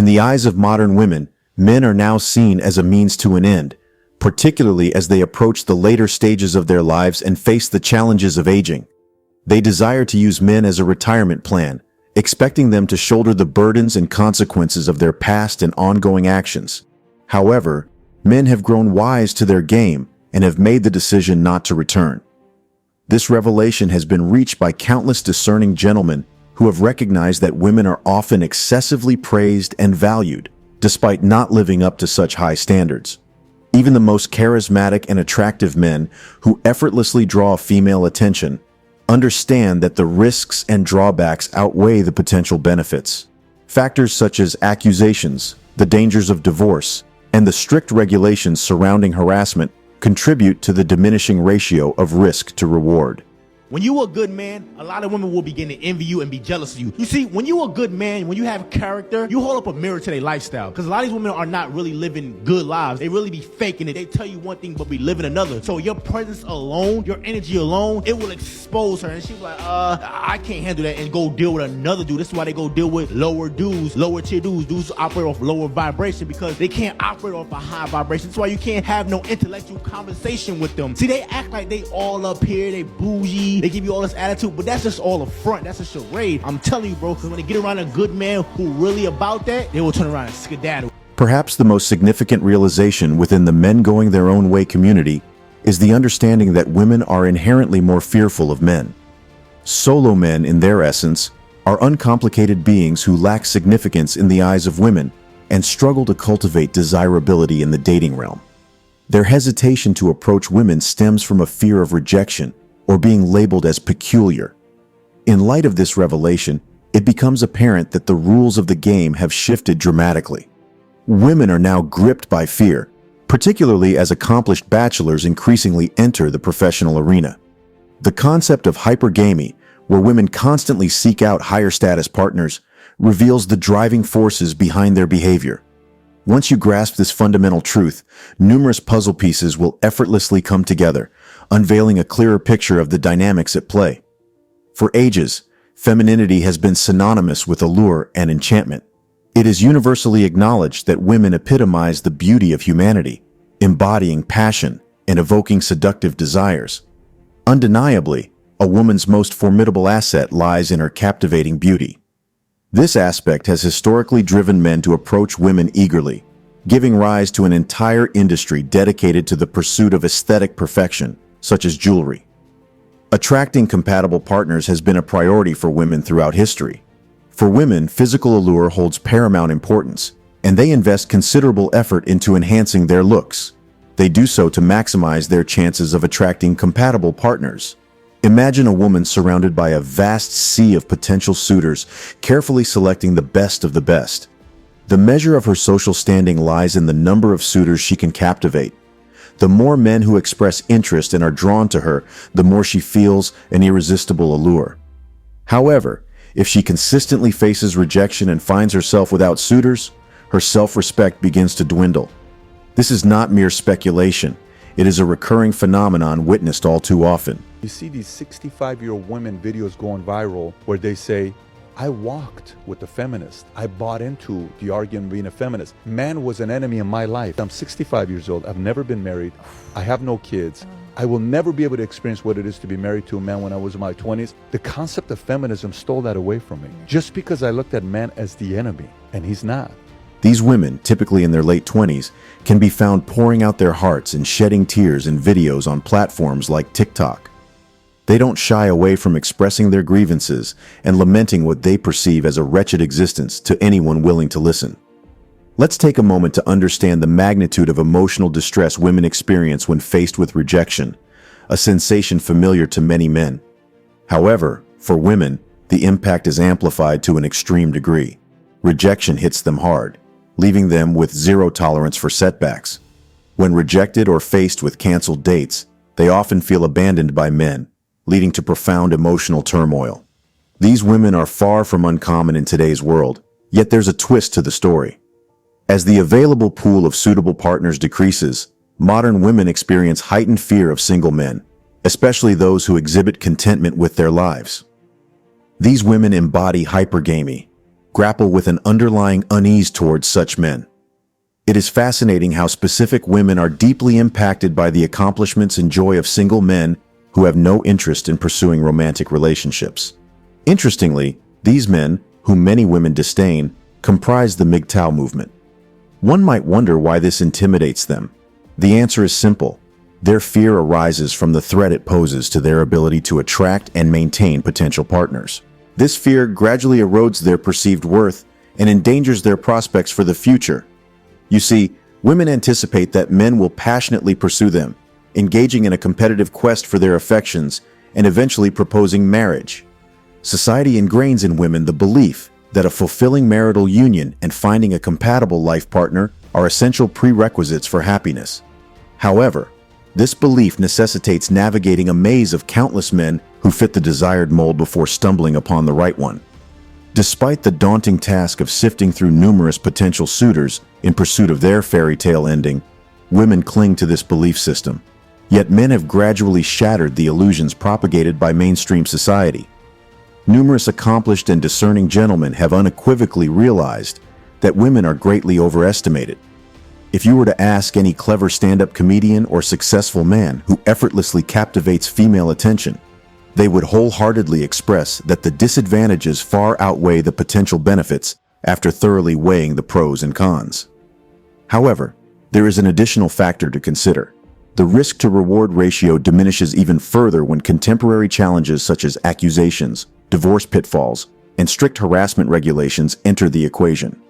the eyes of modern women, men are now seen as a means to an end, particularly as they approach the later stages of their lives and face the challenges of aging. They desire to use men as a retirement plan, expecting them to shoulder the burdens and consequences of their past and ongoing actions. However, men have grown wise to their game and have made the decision not to return. This revelation has been reached by countless discerning gentlemen who have recognized that women are often excessively praised and valued, despite not living up to such high standards. Even the most charismatic and attractive men who effortlessly draw female attention understand that the risks and drawbacks outweigh the potential benefits. Factors such as accusations, the dangers of divorce, and the strict regulations surrounding harassment contribute to the diminishing ratio of risk to reward. When you a good man, a lot of women will begin to envy you and be jealous of you. You see, when you a good man, when you have character, you hold up a mirror to their lifestyle. Because a lot of these women are not really living good lives. They really be faking it. They tell you one thing, but be living another. So your presence alone, your energy alone, it will expose her. And she's like, I can't handle that, and go deal with another dude. This is why they go deal with lower dudes, lower tier dudes. Dudes operate off lower vibration because they can't operate off a high vibration. That's why you can't have no intellectual conversation with them. See, they act like they all up here, they bougie, they give you all this attitude, but that's just all a front. That's a charade. I'm telling you, bro, because when they get around a good man who really about that, they will turn around and skedaddle. Perhaps the most significant realization within the men going their own way community is the understanding that women are inherently more fearful of men. Solo men, in their essence, are uncomplicated beings who lack significance in the eyes of women and struggle to cultivate desirability in the dating realm. Their hesitation to approach women stems from a fear of rejection or being labeled as peculiar. In light of this revelation, it becomes apparent that the rules of the game have shifted dramatically. Women are now gripped by fear, particularly as accomplished bachelors increasingly enter the professional arena. The concept of hypergamy, where women constantly seek out higher status partners, reveals the driving forces behind their behavior. Once you grasp this fundamental truth, numerous puzzle pieces will effortlessly come together, unveiling a clearer picture of the dynamics at play. For ages, femininity has been synonymous with allure and enchantment. It is universally acknowledged that women epitomize the beauty of humanity, embodying passion and evoking seductive desires. Undeniably, a woman's most formidable asset lies in her captivating beauty. This aspect has historically driven men to approach women eagerly, giving rise to an entire industry dedicated to the pursuit of aesthetic perfection, such as jewelry. Attracting compatible partners has been a priority for women throughout history. For women, physical allure holds paramount importance, and they invest considerable effort into enhancing their looks. They do so to maximize their chances of attracting compatible partners. Imagine a woman surrounded by a vast sea of potential suitors, carefully selecting the best of the best. The measure of her social standing lies in the number of suitors she can captivate. The more men who express interest and are drawn to her, the more she feels an irresistible allure. However, if she consistently faces rejection and finds herself without suitors, her self-respect begins to dwindle. This is not mere speculation. It is a recurring phenomenon witnessed all too often. You see these 65-year-old women videos going viral where they say, I walked with a feminist. I bought into the argument of being a feminist. Man was an enemy in my life. I'm 65 years old. I've never been married. I have no kids. I will never be able to experience what it is to be married to a man when I was in my 20s. The concept of feminism stole that away from me. Just because I looked at man as the enemy, and he's not. These women, typically in their late 20s, can be found pouring out their hearts and shedding tears in videos on platforms like TikTok. They don't shy away from expressing their grievances and lamenting what they perceive as a wretched existence to anyone willing to listen. Let's take a moment to understand the magnitude of emotional distress women experience when faced with rejection, a sensation familiar to many men. However, for women, the impact is amplified to an extreme degree. Rejection hits them hard, leaving them with zero tolerance for setbacks. When rejected or faced with canceled dates, they often feel abandoned by men, leading to profound emotional turmoil. These women are far from uncommon in today's world, yet there's a twist to the story. As the available pool of suitable partners decreases, modern women experience heightened fear of single men, especially those who exhibit contentment with their lives. These women embody hypergamy, grapple with an underlying unease towards such men. It is fascinating how specific women are deeply impacted by the accomplishments and joy of single men who have no interest in pursuing romantic relationships. Interestingly, these men, whom many women disdain, comprise the MGTOW movement. One might wonder why this intimidates them. The answer is simple. Their fear arises from the threat it poses to their ability to attract and maintain potential partners. This fear gradually erodes their perceived worth and endangers their prospects for the future. You see, women anticipate that men will passionately pursue them, engaging in a competitive quest for their affections and eventually proposing marriage. Society ingrains in women the belief that a fulfilling marital union and finding a compatible life partner are essential prerequisites for happiness. However, this belief necessitates navigating a maze of countless men who fit the desired mold before stumbling upon the right one. Despite the daunting task of sifting through numerous potential suitors in pursuit of their fairy tale ending, women cling to this belief system. Yet men have gradually shattered the illusions propagated by mainstream society. Numerous accomplished and discerning gentlemen have unequivocally realized that women are greatly overestimated. If you were to ask any clever stand-up comedian or successful man who effortlessly captivates female attention, they would wholeheartedly express that the disadvantages far outweigh the potential benefits after thoroughly weighing the pros and cons. However, there is an additional factor to consider. The risk-to-reward ratio diminishes even further when contemporary challenges such as accusations, divorce pitfalls, and strict harassment regulations enter the equation.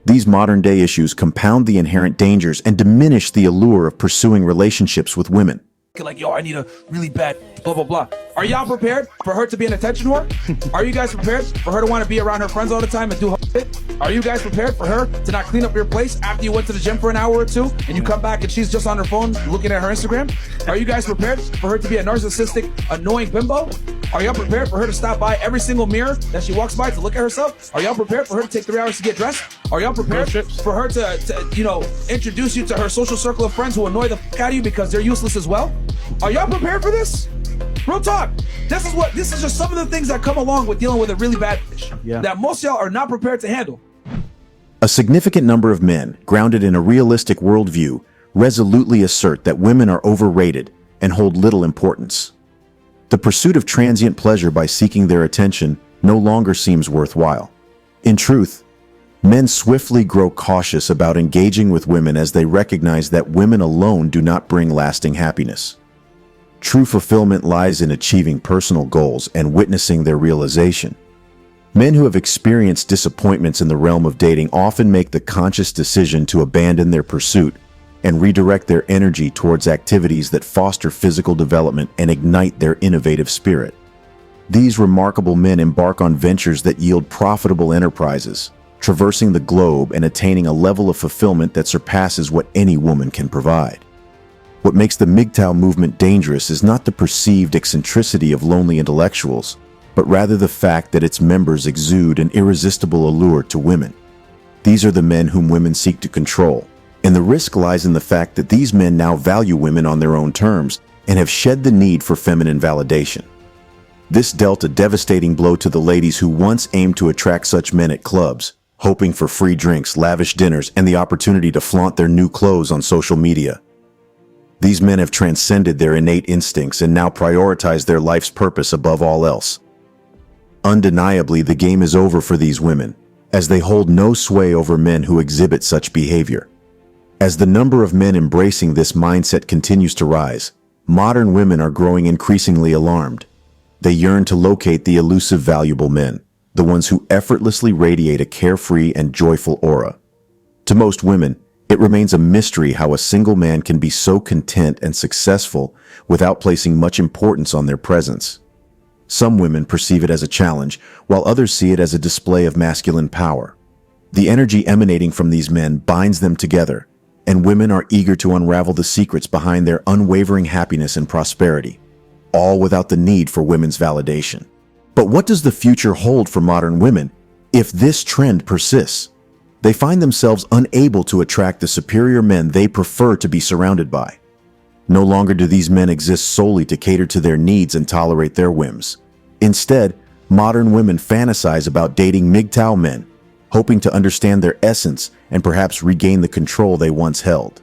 These modern-day issues compound the inherent dangers and diminish the allure of pursuing relationships with women. Like, yo, I need a really bad blah, blah, blah. Are y'all prepared for her to be an attention whore? Are you guys prepared for her to want to be around her friends all the time and do her shit? Are you guys prepared for her to not clean up your place after you went to the gym for an hour or two and you come back and she's just on her phone looking at her Instagram? Are you guys prepared for her to be a narcissistic, annoying bimbo? Are y'all prepared for her to stop by every single mirror that she walks by to look at herself? Are y'all prepared for her to take 3 hours to get dressed? Are y'all prepared for her to introduce you to her social circle of friends who annoy the fuck out of you because they're useless as well? Are y'all prepared for this? Real talk. This is just some of the things that come along with dealing with a really bad bitch that most y'all are not prepared to handle. A significant number of men, grounded in a realistic worldview, resolutely assert that women are overrated and hold little importance. The pursuit of transient pleasure by seeking their attention no longer seems worthwhile. In truth, men swiftly grow cautious about engaging with women as they recognize that women alone do not bring lasting happiness. True fulfillment lies in achieving personal goals and witnessing their realization. Men who have experienced disappointments in the realm of dating often make the conscious decision to abandon their pursuit and redirect their energy towards activities that foster physical development and ignite their innovative spirit. These remarkable men embark on ventures that yield profitable enterprises, traversing the globe and attaining a level of fulfillment that surpasses what any woman can provide. What makes the MGTOW movement dangerous is not the perceived eccentricity of lonely intellectuals, but rather the fact that its members exude an irresistible allure to women. These are the men whom women seek to control, and the risk lies in the fact that these men now value women on their own terms and have shed the need for feminine validation. This dealt a devastating blow to the ladies who once aimed to attract such men at clubs, hoping for free drinks, lavish dinners, and the opportunity to flaunt their new clothes on social media. These men have transcended their innate instincts and now prioritize their life's purpose above all else. Undeniably, the game is over for these women, as they hold no sway over men who exhibit such behavior. As the number of men embracing this mindset continues to rise, modern women are growing increasingly alarmed. They yearn to locate the elusive valuable men, the ones who effortlessly radiate a carefree and joyful aura. To most women, it remains a mystery how a single man can be so content and successful without placing much importance on their presence. Some women perceive it as a challenge, while others see it as a display of masculine power. The energy emanating from these men binds them together, and women are eager to unravel the secrets behind their unwavering happiness and prosperity, all without the need for women's validation. But what does the future hold for modern women if this trend persists? They find themselves unable to attract the superior men they prefer to be surrounded by. No longer do these men exist solely to cater to their needs and tolerate their whims. Instead, modern women fantasize about dating MGTOW men, hoping to understand their essence and perhaps regain the control they once held.